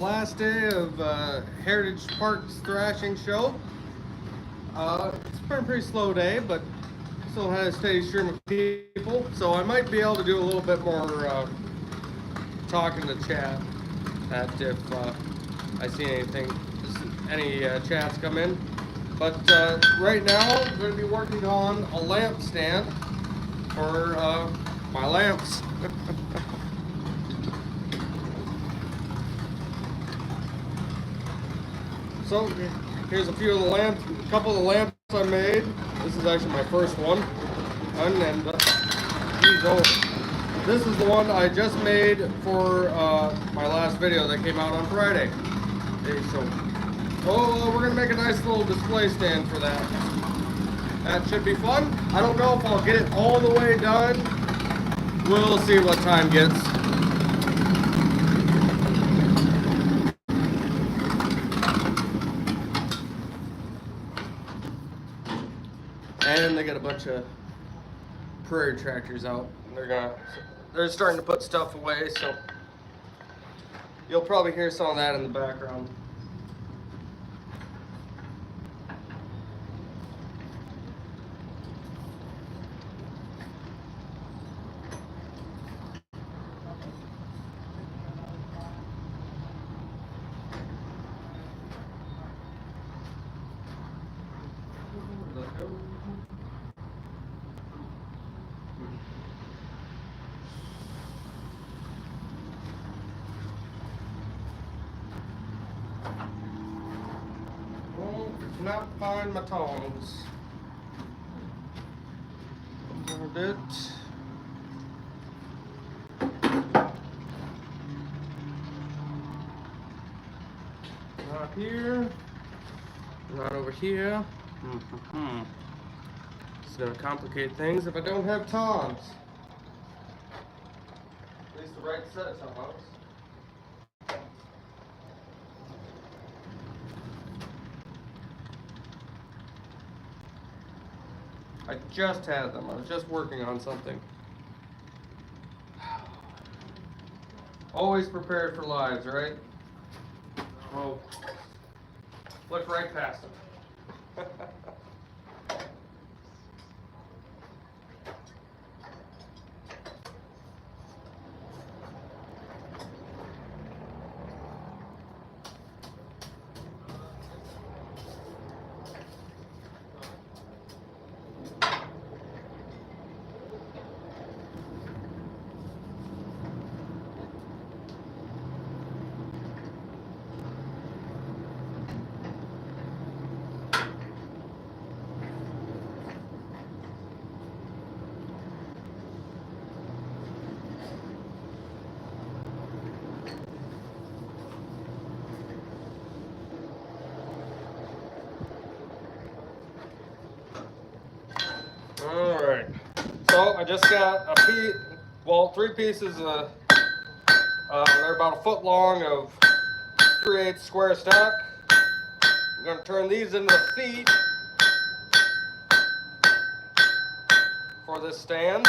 Last day of Heritage Park's thrashing show. It's been a pretty slow day, but still had a steady stream of people, so I might be able to do a little bit more talking to chat. That if I see any chats come in. But right now, I'm going to be working on a lamp stand for my lamps. So here's a few of the lamps, a couple of the lamps I made. This is actually my first one. And this is the one I just made for my last video that came out on Friday. Okay, so, we're gonna make a nice little display stand for that. That should be fun. I don't know if I'll get it all the way done. We'll see what time gets. And they got a bunch of prairie tractors out. They're starting to put stuff away, so you'll probably hear some of that in the background. Not find my tongs. A bit. Not here. Not over here. It's gonna complicate things if I don't have tongs. At least the right set of tongs. I just had them. I was just working on something. Always prepared for lives, right? Oh, look right past them. All right, so I just got three pieces of, they're about a foot long of 3/8 square stock. I'm gonna turn these into the feet for this stand.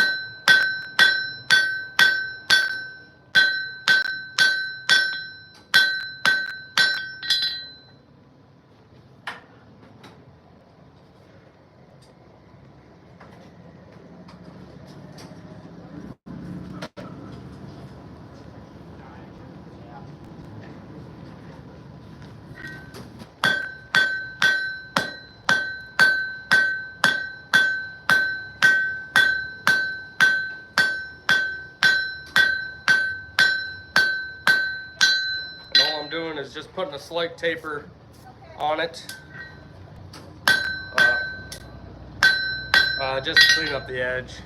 Doing is just putting a slight taper on it, just to clean up the edge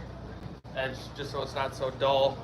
just so it's not so dull.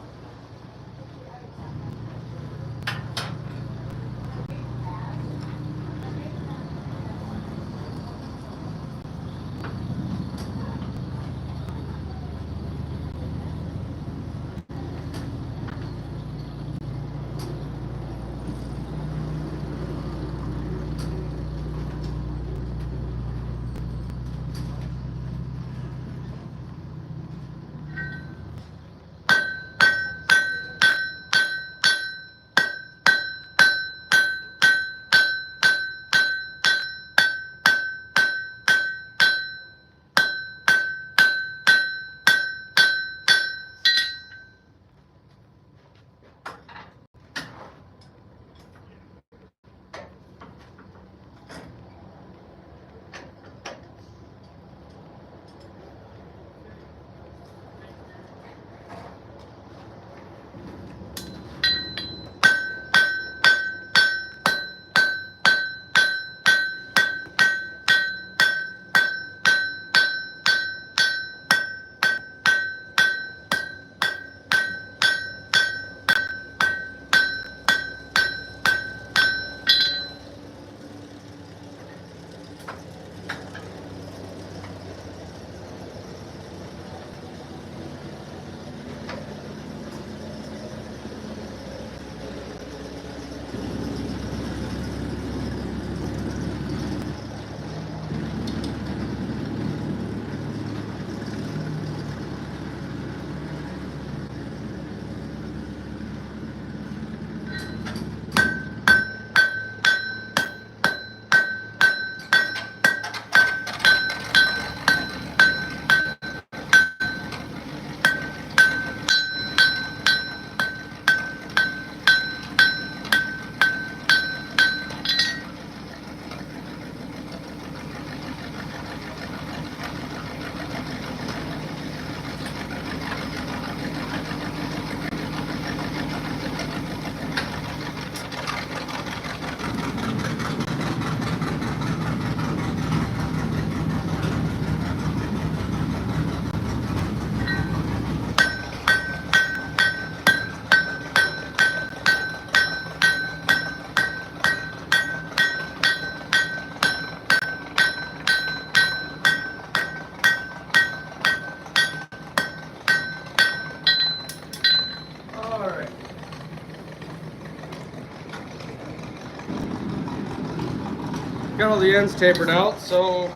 got all the ends tapered out, so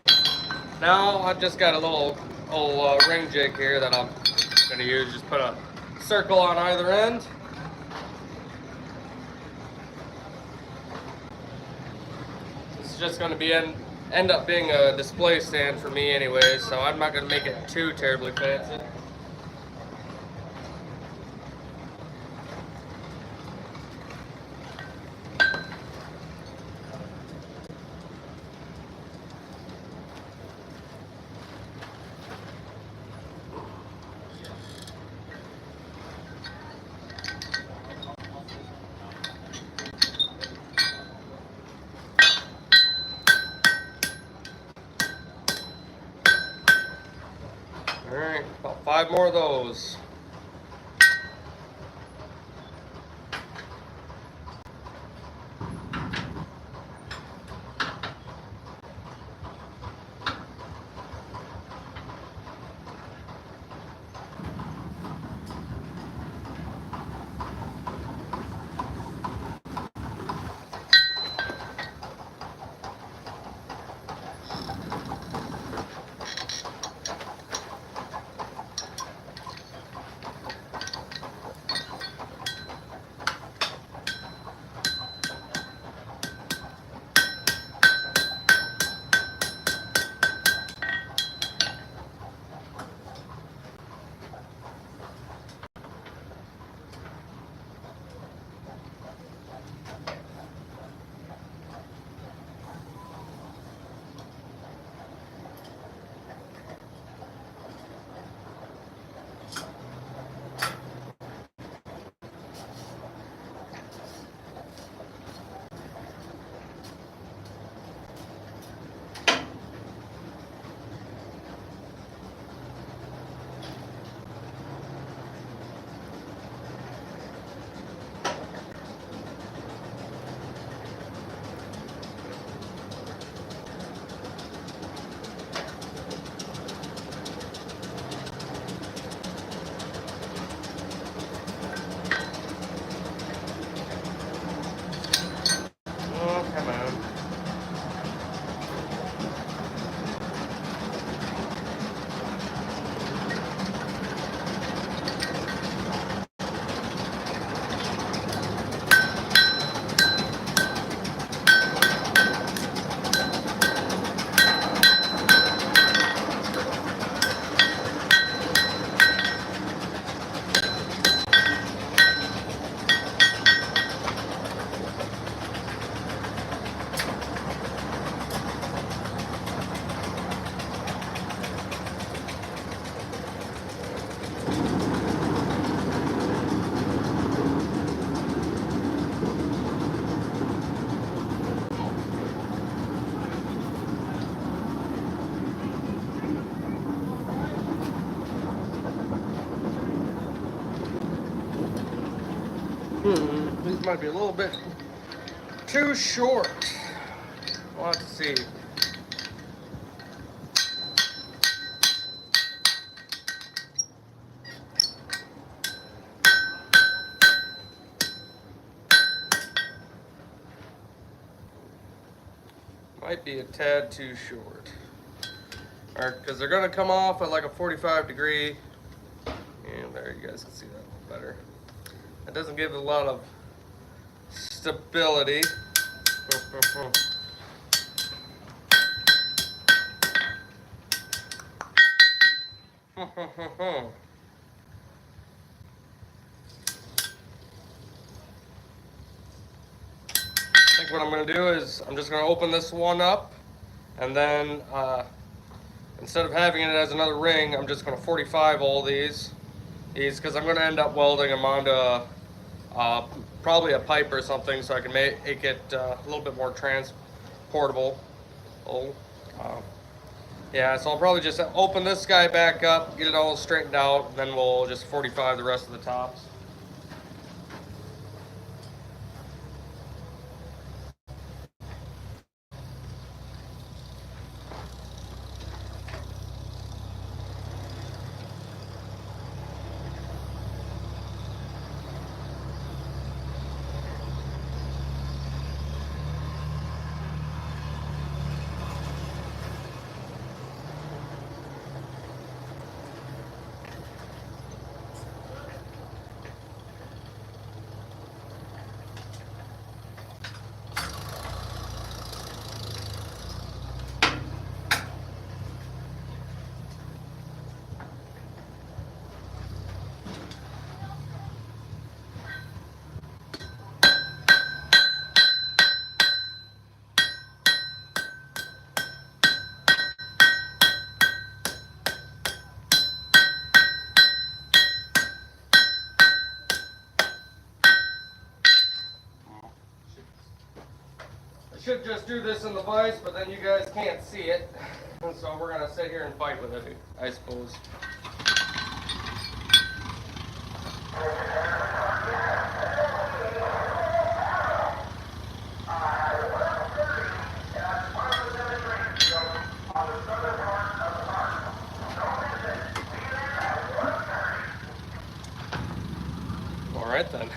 now I've just got a little ring jig here that I'm gonna use. Just put a circle on either end. This is just gonna be end up being a display stand for me anyway, so I'm not gonna make it too terribly fancy. All right, about 5 more of those. Oh, come on. These might be a little bit too short. We'll have to see. Might be a tad too short. Because they're going to come off at like a 45 degree. And there, you guys can see that a little better. It doesn't give a lot of stability. I think what I'm going to do is I'm just going to open this one up, and then instead of having it as another ring, I'm just going to 45 all these because I'm going to end up welding them onto probably a pipe or something, so I can make it a little bit more transportable. Yeah, so I'll probably just open this guy back up, get it all straightened out, and then we'll just 45 the rest of the tops. should just do this in the vise, but then you guys can't see it. And so we're gonna sit here and fight with it, I suppose. All right then.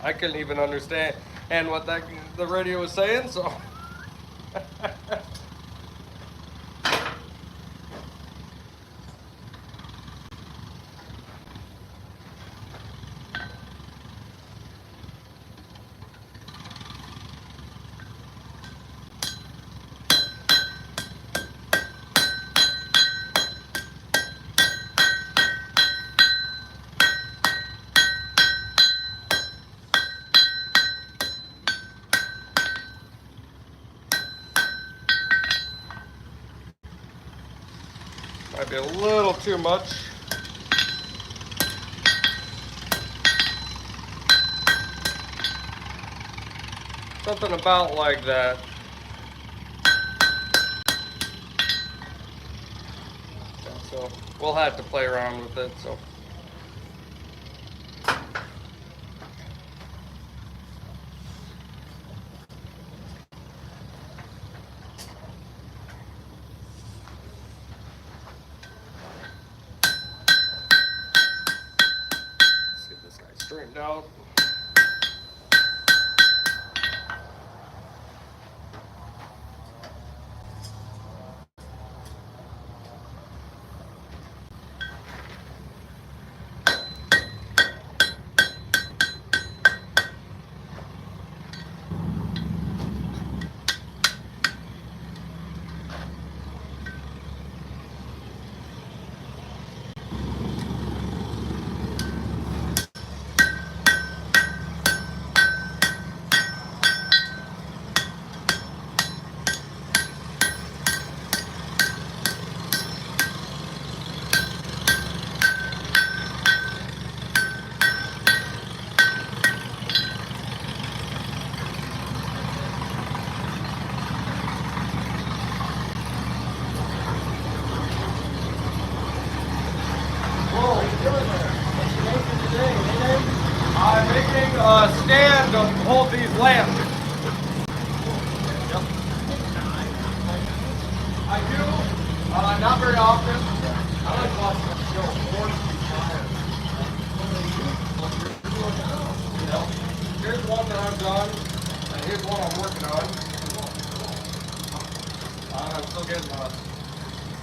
I couldn't even understand what the radio was saying, so. Might be a little too much. Something about like that. So we'll have to play around with it. So. Straightened out. I'm making a stand to hold these lamps. Yep. I do, not very often. I like watching the show. Here's one that I've done, and here's one I'm working on. I'm still getting the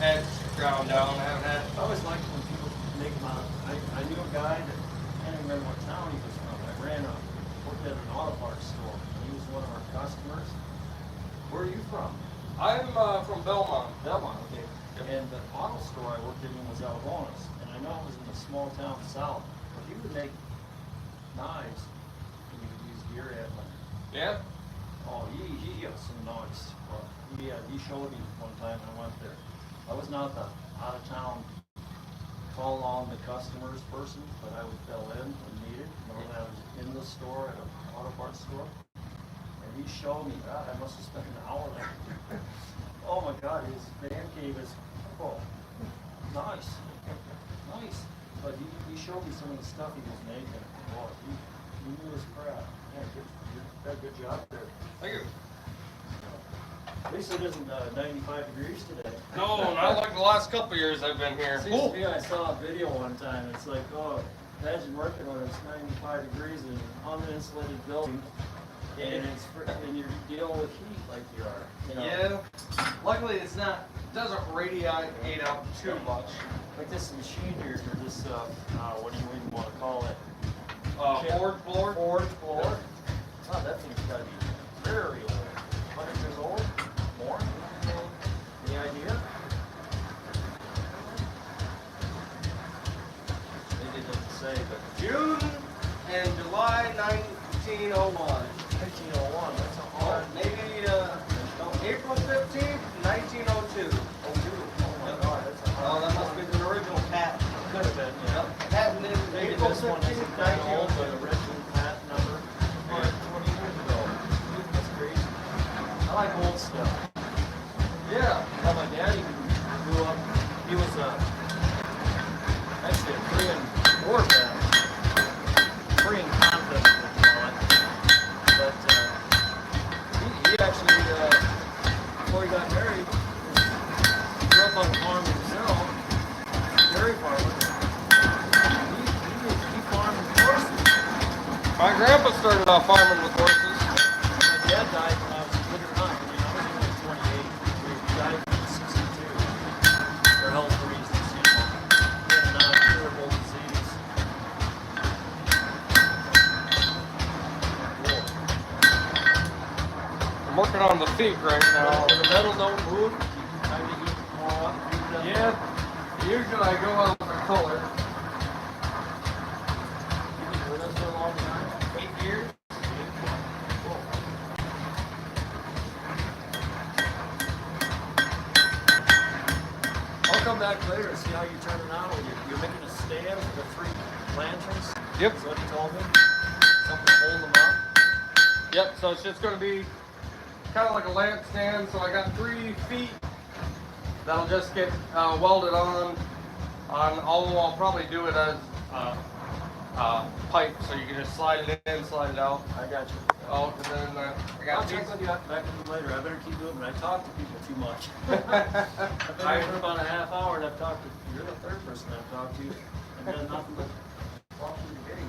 edge ground down. I haven't had. I always liked when people make them out. I knew a guy that, I can't remember what town he was from. Worked at an auto parts store. He was one of our customers. Where are you from? I'm from Belmont. Belmont, okay. And the auto store I worked in was IowaGrainFarmer. And I know it was in the small town south. But he would make knives and he would use deer antler. Yeah? Oh, he got some knives. Well, he showed me one time I went there. I was not the out of town call on the customers person, but I would fill in when needed. Normally I was in the store at an auto parts store. And he showed me, God, I must have spent an hour there. Oh my God, his man cave is, oh, nice. Nice. But he showed me some of the stuff he was making. Oh, he knew his crap. Yeah, you did a good job there. Thank you. At least it isn't 95 degrees today. No, not like the last couple of years I've been here. Seems to me, I saw a video one time. It's like, oh, imagine working when it's 95 degrees in an uninsulated building, and you're dealing with heat like you are. You know? Yeah. Luckily, it doesn't radiate out too much. Like this machine here, or this, what do you even want to call it? Forge blower. Forge blower. Oh, that thing's got to be very old. 100 years old? More? Any idea? They didn't say, but June and July 1901. 1901, that's a hard. Maybe April 15th, 1902. Oh my God, that's a hard. Oh, that must be the original patent. Could have been, yeah. Patented Maybe April this one 15th, isn't that old, but 1902. original patent number, 20 years ago. like old stuff. Yeah. Well, my daddy grew up, he was actually a Korean war vet. Korean conflict, we call it. But he actually, before he got married, he grew up on a farm himself, dairy farmer. He farmed horses. My grandpa started off farming with horses. My dad died when I was a little young. I mean, I was only 28. He died when he was 62 for health reasons, you know. He had a non-curable disease. I'm working on the feet right now. When the metal don't move, you kind of heat more up. Yeah. Usually I go out for color. You've been with us for a long time. 8 years. Cool. I'll come back later and see how you're turning out. You're making a stand with the 3 lanterns. Yep. That's what you told me. Something to hold them up. Yep, so it's just going to be kind of like a lamp stand. So I got 3 feet that'll just get welded on. Although I'll probably do it as pipe, so you can just slide it in, slide it out. I got you. Oh, and then I I'll got check these. with you back with you later. I better keep doing it. I talk to people too much. I've been here for about a half hour and I've talked to, you're the 3rd person I've talked to, and done nothing but walk through the gate.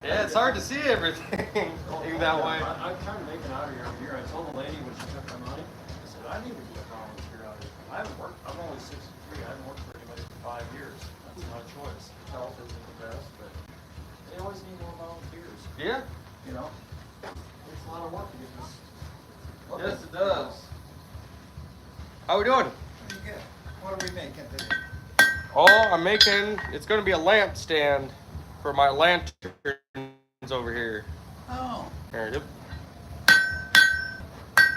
Yeah, it's hard to see everything that way. I'm trying to make it out of here every year. I told the lady when she took my money, I said, I need to be a volunteer out here. I haven't worked, I'm only 63. I haven't worked for anybody for 5 years. That's my choice. Health isn't the best, but they always need more volunteers. Yeah. You know? It's a lot of work to get this. Yes, it does. How we doing? Pretty good. What are we making today? Oh, I'm making, it's going to be a lamp stand for my lanterns over here. Oh, Here, yep.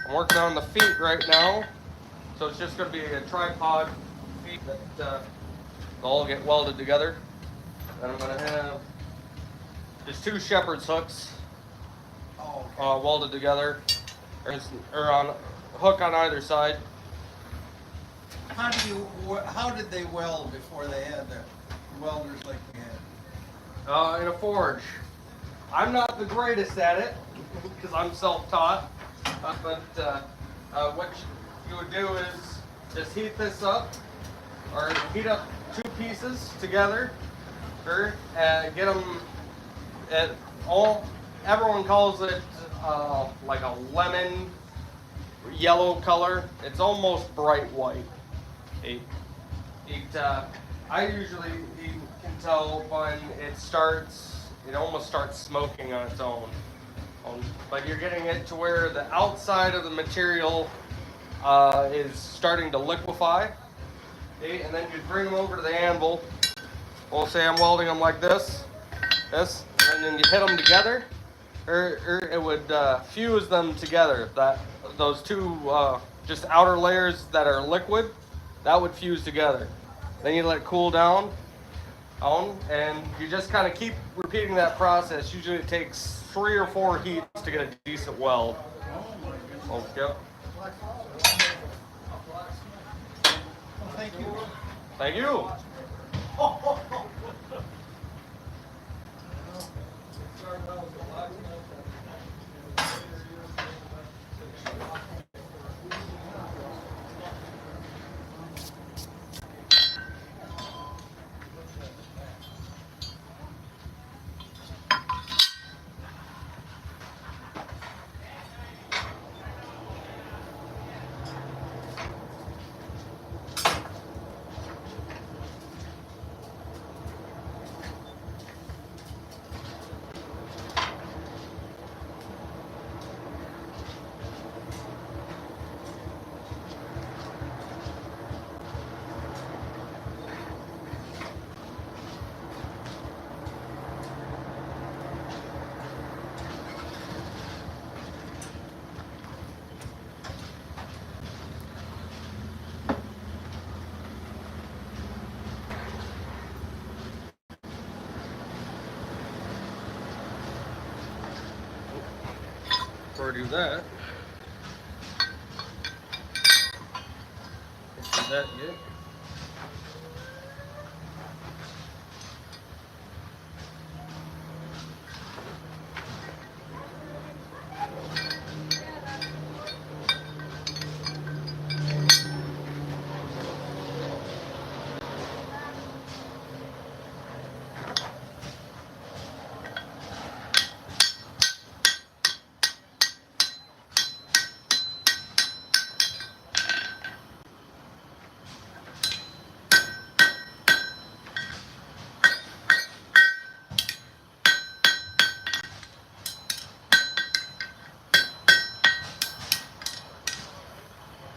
I'm working on the feet right now. So it's just going to be a tripod feet that all get welded together. And I'm going to have just 2 shepherd's hooks oh, okay. welded together. Or on a hook on either side. How did they weld before they had the welders like we had? In a forge. I'm not the greatest at it because I'm self-taught, but what you would do is just heat this up, or heat up 2 pieces together, or get them at all. Everyone calls it like a lemon yellow color. It's almost bright white. I usually can tell when it almost starts smoking on its own. But you're getting it to where the outside of the material is starting to liquefy. Okay, and then you bring them over to the anvil. We'll say I'm welding them like this, and then you hit them together, or it would fuse them together. Those 2 just outer layers that are liquid, that would fuse together. Then you let it cool down, and you just kind of keep repeating that process. Usually it takes 3 or 4 heats to get a decent weld. Oh my goodness. Oh, yep. Well, thank you. Thank you. Before I do that, that good.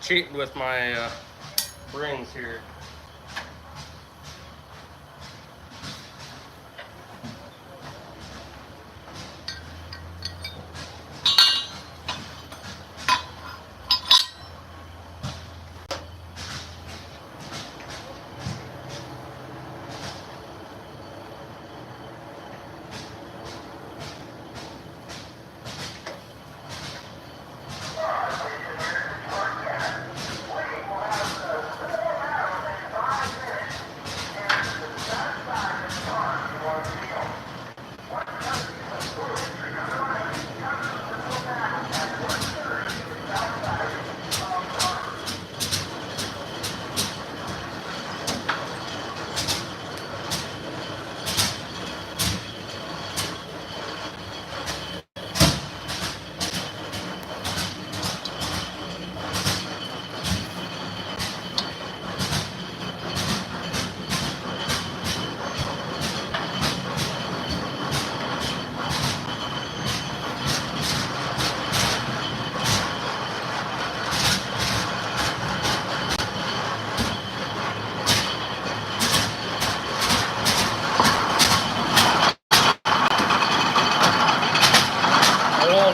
Cheating with my rings here.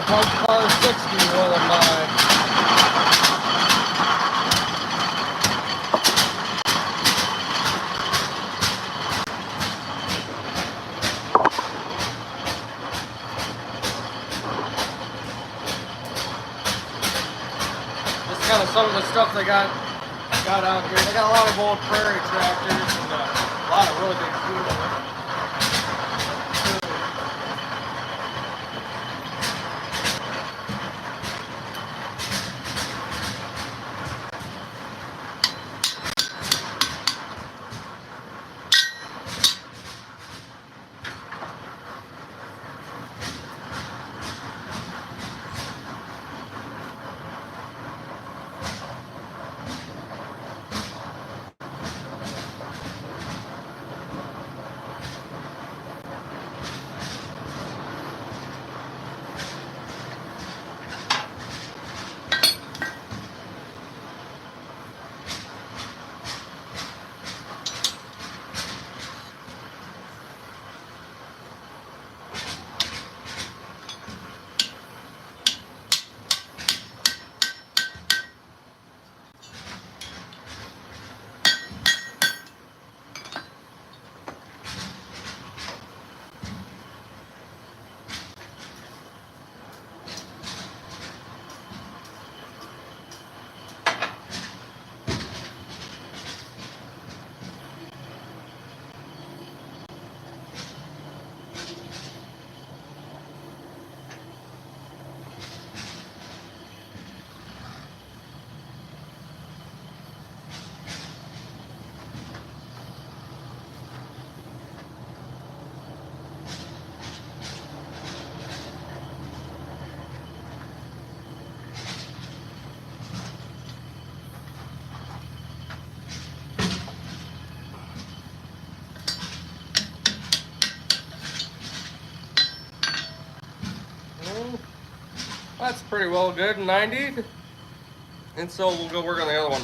Punk car 60 rolling by. This is kind of some of the stuff they got out here. They got a lot of old prairie tractors and a lot of really big food. That's pretty well good, 90. And so we'll go work on the other one.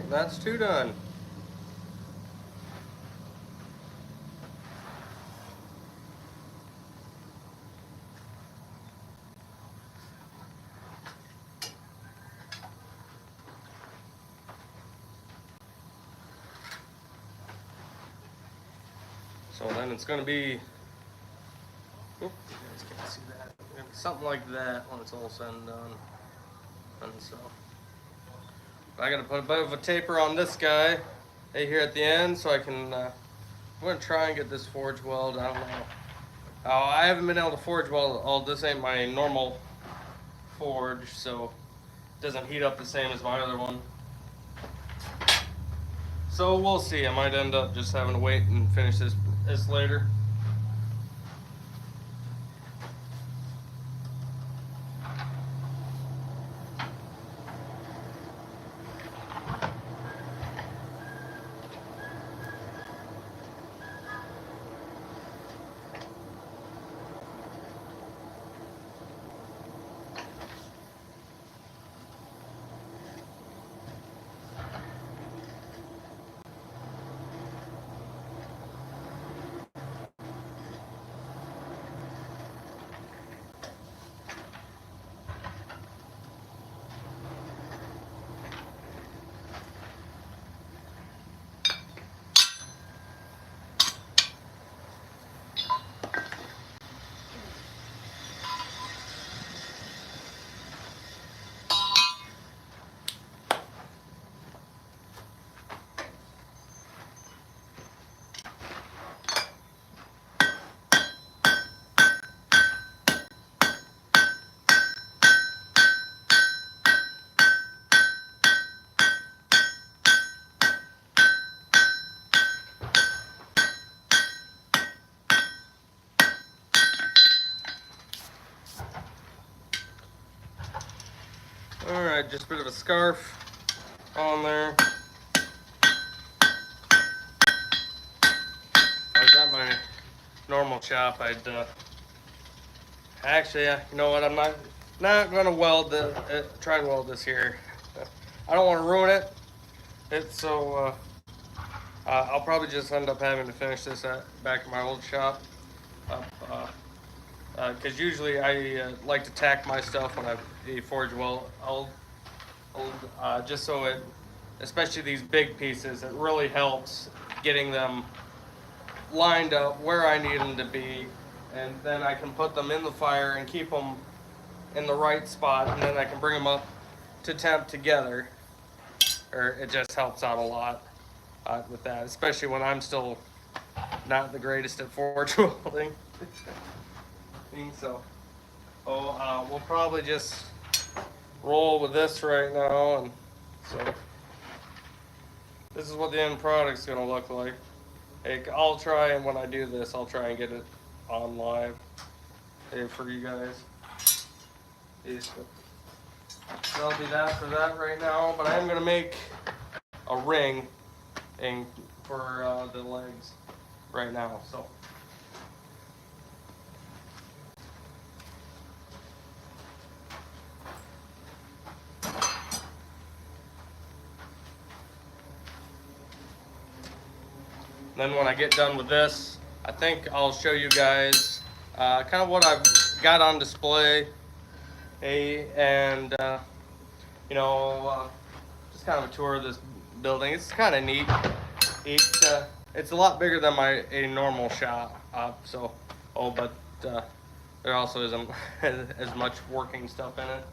that's two done. So then it's going to be, oop, you guys can't see that, something like that when it's all said and done. And so I got to put a bit of a taper on this guy here at the end so I can, I'm going to try and get this forge weld. I don't know. I haven't been able to forge weld all. This ain't my normal forge, so it doesn't heat up the same as my other one. So we'll see. I might end up just having to wait and finish this later. Alright, just a bit of a scarf on there. I was at my normal shop, I'd actually, you know what, I'm not gonna weld try and weld this here. I don't want to ruin it. So I'll probably just end up having to finish this back at my old shop. Because usually I like to tack my stuff when I forge weld, just so it, especially these big pieces, it really helps getting them lined up where I need them to be, and then I can put them in the fire and keep them in the right spot, and then I can bring them up to temp together. Or it just helps out a lot with that, especially when I'm still not the greatest at forge welding. So, we'll probably just roll with this right now, and so this is what the end product's gonna look like. I'll try, and when I do this, I'll try and get it on live for you guys. So that'll be that for that right now, but I am gonna make a ring for the legs right now. So. Then when I get done with this, I think I'll show you guys kind of what I've got on display, and just kind of a tour of this building. It's kind of neat. It's a lot bigger than a normal shop, but there also isn't as much working stuff in it.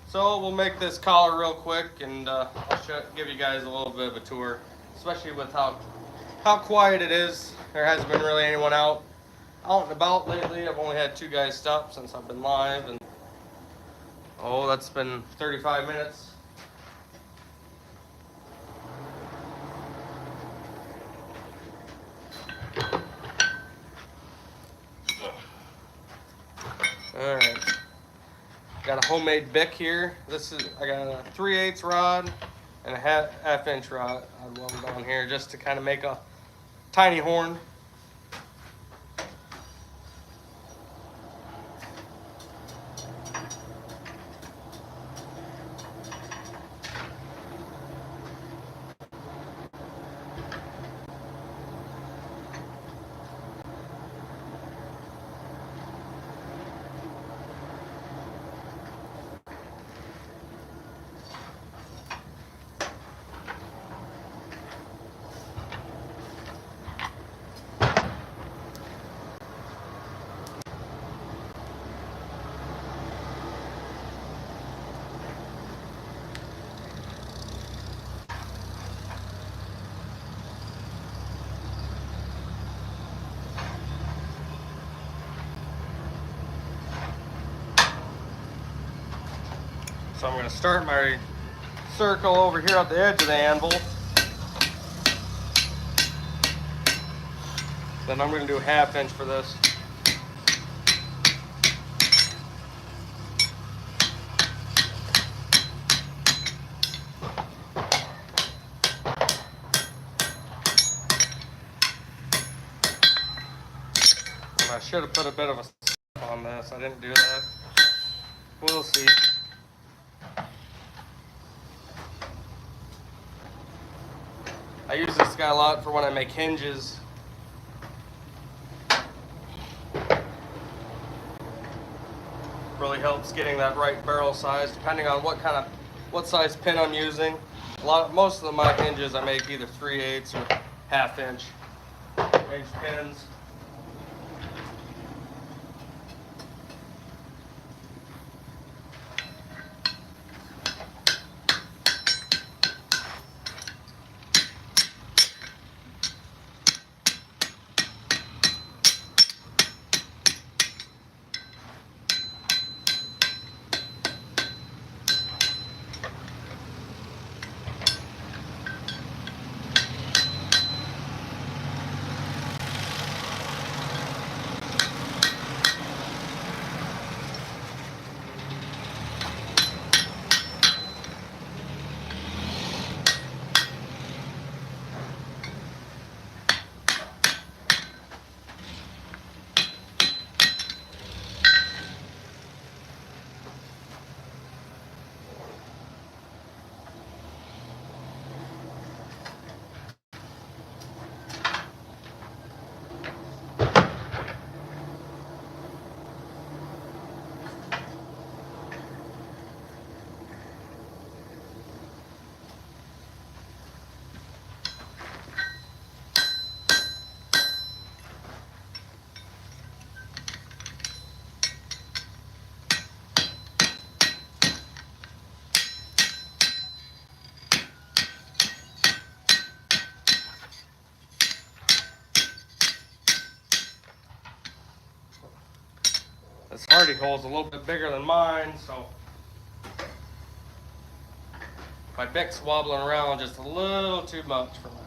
So we'll make this collar real quick, and I'll give you guys a little bit of a tour, especially with how quiet it is. There hasn't been really anyone out and about lately. I've only had 2 guys stop since I've been live, and that's been 35 minutes. All right. Got a homemade bick here. I got a 3/8 rod and a half-inch rod I welded on here just to kind of make a tiny horn. So I'm going to start my circle over here at the edge of the anvil. Then I'm going to do 1/2 inch for this. And I should have put a bit of a on this. I didn't do that. We'll see. I use this guy a lot for when I make hinges. Really helps getting that right barrel size, depending on what size pin I'm using. Most of my hinges I make either 3/8 or 1/2 inch pins. This hardy hole is a little bit bigger than mine, so my bick's wobbling around just a little too much for my liking.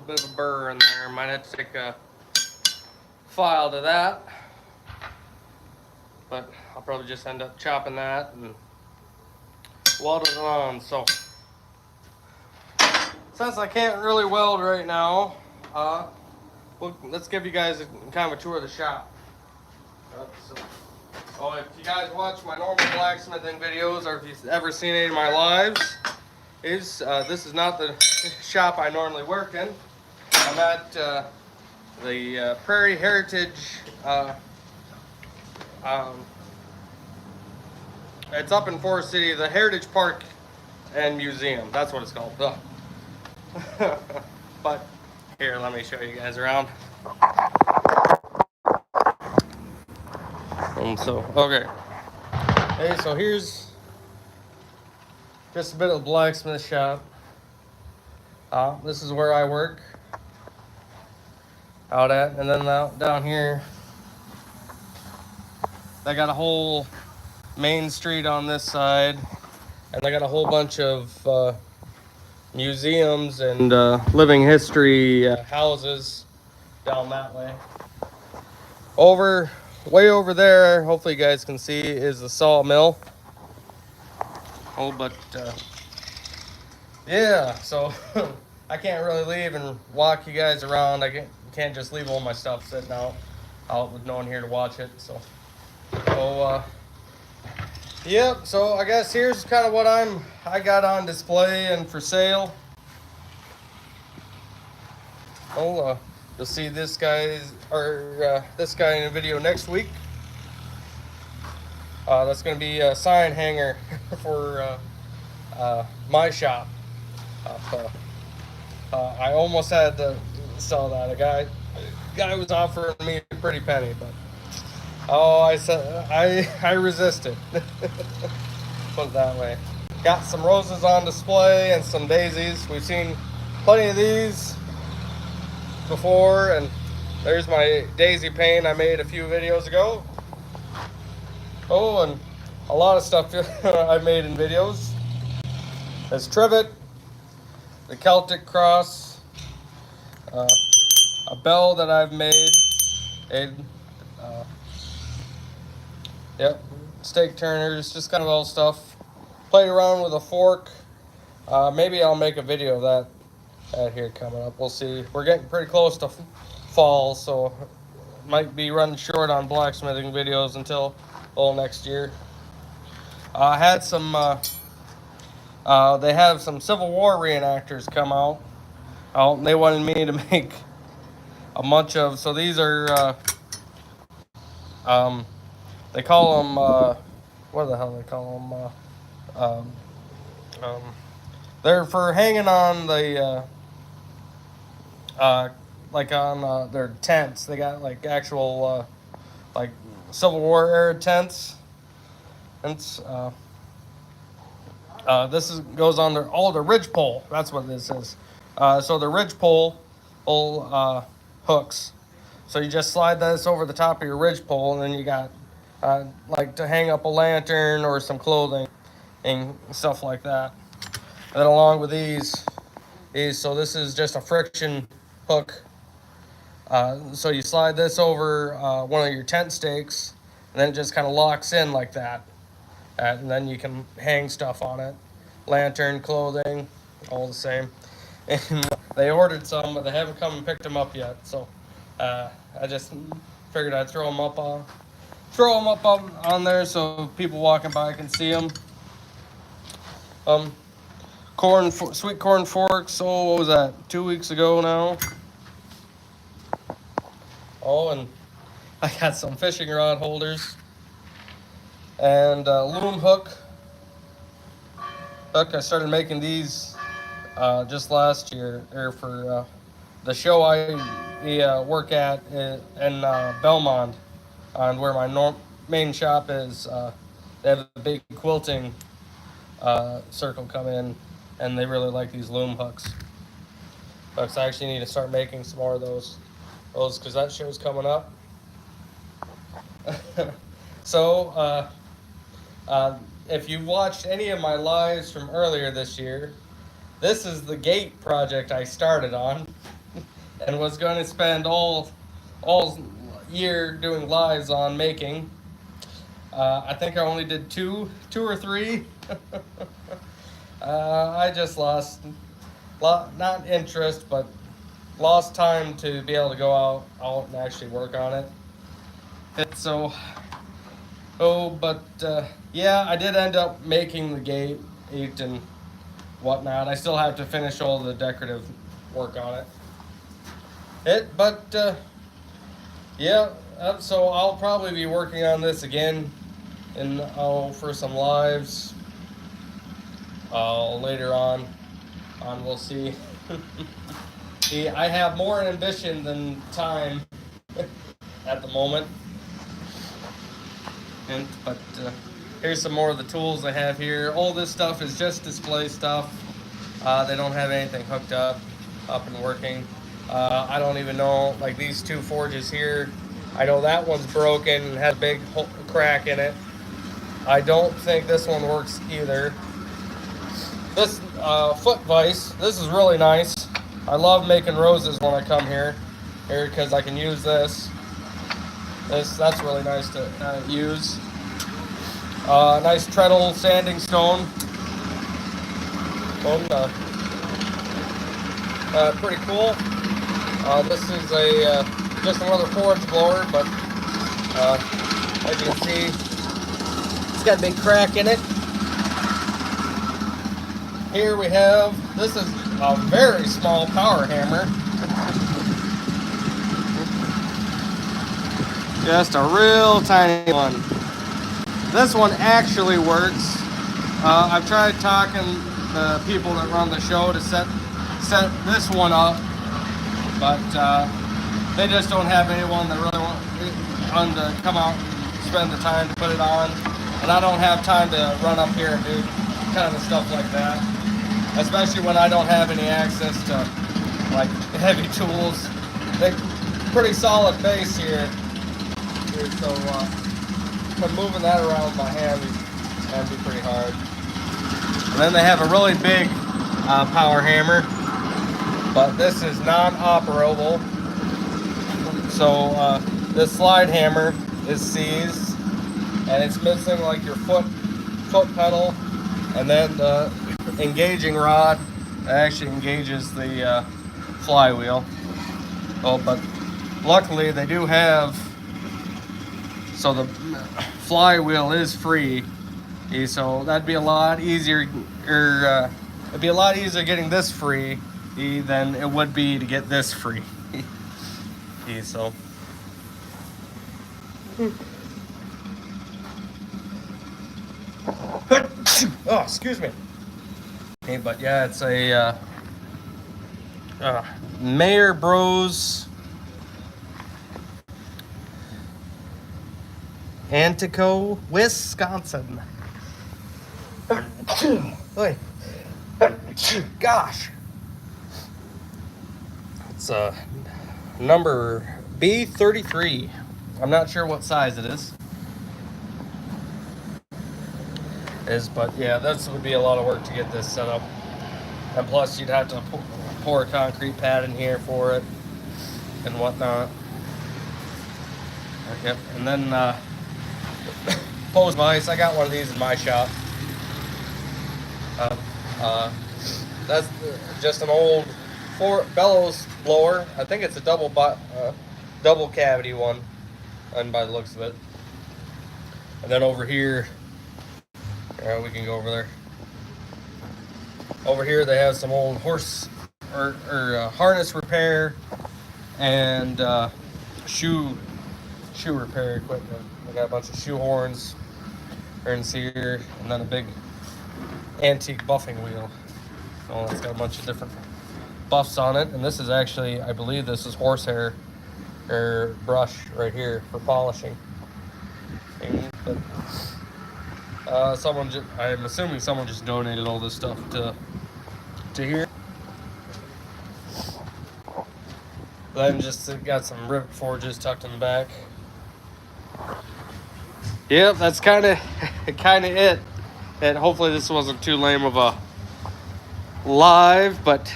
bit of a burr in there. Might have to take a file to that. But I'll probably just end up chopping that and welding it on. So since I can't really weld right now, let's give you guys kind of a tour of the shop. If you guys watch my normal blacksmithing videos, or if you've ever seen any of my lives, this is not the shop I normally work in. I'm at the Prairie Heritage. It's up in Forest City, the Heritage Park and Museum. That's what it's called. But here, let me show you guys around. Hey, so here's just a bit of the blacksmith shop. This is where I work out at, and then down here, they got a whole main street on this side, and they got a whole bunch of museums and living history houses down that way. Way over there, hopefully you guys can see, is the sawmill. Yeah, so I can't really leave and walk you guys around. I can't just leave all my stuff sitting out with no one here to watch it. So yep. So I guess here's kind of what I got on display and for sale. You'll see this guy in a video next week. That's going to be a sign hanger for my shop. I almost had to sell that. A guy was offering me a pretty penny, but I said I resisted. Put it that way. Got some roses on display and some daisies. We've seen plenty of these before, and there's my daisy pane I made a few videos ago. And a lot of stuff I've made in videos. There's trivet, the Celtic cross, a bell that I've made, steak turners, just kind of old stuff. Played around with a fork. Maybe I'll make a video of that here coming up. We'll see. We're getting pretty close to fall, so might be running short on blacksmithing videos until next year. I had some. They have some Civil War reenactors come out. And they wanted me to make a bunch of. So these are. They call them. What the hell they call them? They're for hanging on the. Like on their tents. They got like actual like Civil War era tents. And goes on the ridge pole. That's what this is. So the ridge pole hooks. So you just slide this over the top of your ridge pole, and then you got like to hang up a lantern or some clothing and stuff like that. And then along with these, so this is just a friction hook. So you slide this over one of your tent stakes, and then it just kind of locks in like that. And then you can hang stuff on it. Lantern, clothing, all the same. And they ordered some, but they haven't come and picked them up yet. So I just figured I'd throw them up on there so people walking by can see them. Sweet corn forks. Oh, what was that? 2 weeks ago now. And I got some fishing rod holders. And loom hook. I started making these just last year, or for the show I work at in Belmont, on where my main shop is. They have a big quilting circle come in, and they really like these loom hooks. I actually need to start making some more of those because that show's coming up. So if you watched any of my lives from earlier this year, this is the gate project I started on and was going to spend all year doing lives on making. I think I only did two or three. I just lost, not interest, but lost time to be able to go out and actually work on it. But yeah, I did end up making the gate and whatnot. I still have to finish all the decorative work on it. Yeah, so I'll probably be working on this again, and for some lives later on. We'll see. See, I have more ambition than time at the moment. But here's some more of the tools I have here. All this stuff is just display stuff. They don't have anything hooked up and working. I don't even know, like these two forges here, I know that one's broken and has a big crack in it. I don't think this one works either. This foot vise, this is really nice. I love making roses when I come here because I can use this. That's really nice to use. Nice treadle sanding stone. Pretty cool. This is just another forge blower, but as you can see, it's got a big crack in it. Here we have, this is a very small power hammer. Just a real tiny one. This one actually works. I've tried talking to people that run the show to set this one up, but they just don't have anyone that really wants to come out and spend the time to put it on. And I don't have time to run up here and do kind of stuff like that, especially when I don't have any access to like heavy tools. They're pretty solid base here. So but moving that around with my hand that'd be pretty hard. And then they have a really big power hammer, but this is non-operable. So this slide hammer is seized, and it's missing like your foot pedal, and then the engaging rod that actually engages the flywheel. But luckily they do have. So the flywheel is free, so that'd be a lot easier. It'd be a lot easier getting this free than it would be to get this free. So. Oh, excuse me. Okay, but yeah, it's a Mayor Bros. Antico, Wisconsin. Gosh. It's number B33. I'm not sure what size it is. But yeah, this would be a lot of work to get this set up. And plus you'd have to pour a concrete pad in here for it and whatnot. Yep, and then pose vise. I got one of these in my shop. That's just an old bellows blower. I think it's a double cavity one, and by the looks of it. And then over here, we can go over there. Over here they have some old horse or harness repair and shoe repair equipment. We got a bunch of shoe horns, turns here, and then a big antique buffing wheel. Oh, it's got a bunch of different buffs on it. And this is actually, I believe this is horsehair or brush right here for polishing. But I'm assuming someone just donated all this stuff to here. Then just got some rivet forges tucked in the back. Yep, that's kind of it. And hopefully this wasn't too lame of live, but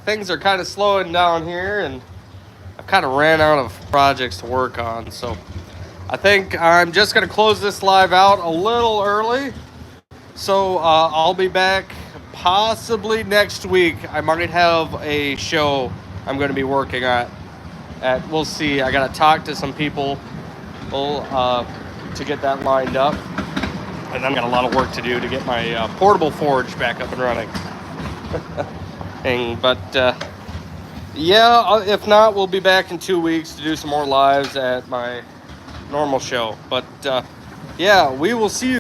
things are kind of slowing down here, and I've kind of ran out of projects to work on. So I think I'm just going to close this live out a little early. So I'll be back possibly next week. I might have a show I'm going to be working at. We'll see. I got to talk to some people to get that lined up. And I've got a lot of work to do to get my portable forge back up and running. Yeah, if not, we'll be back in 2 weeks to do some more lives at my normal show. But yeah, we will see you.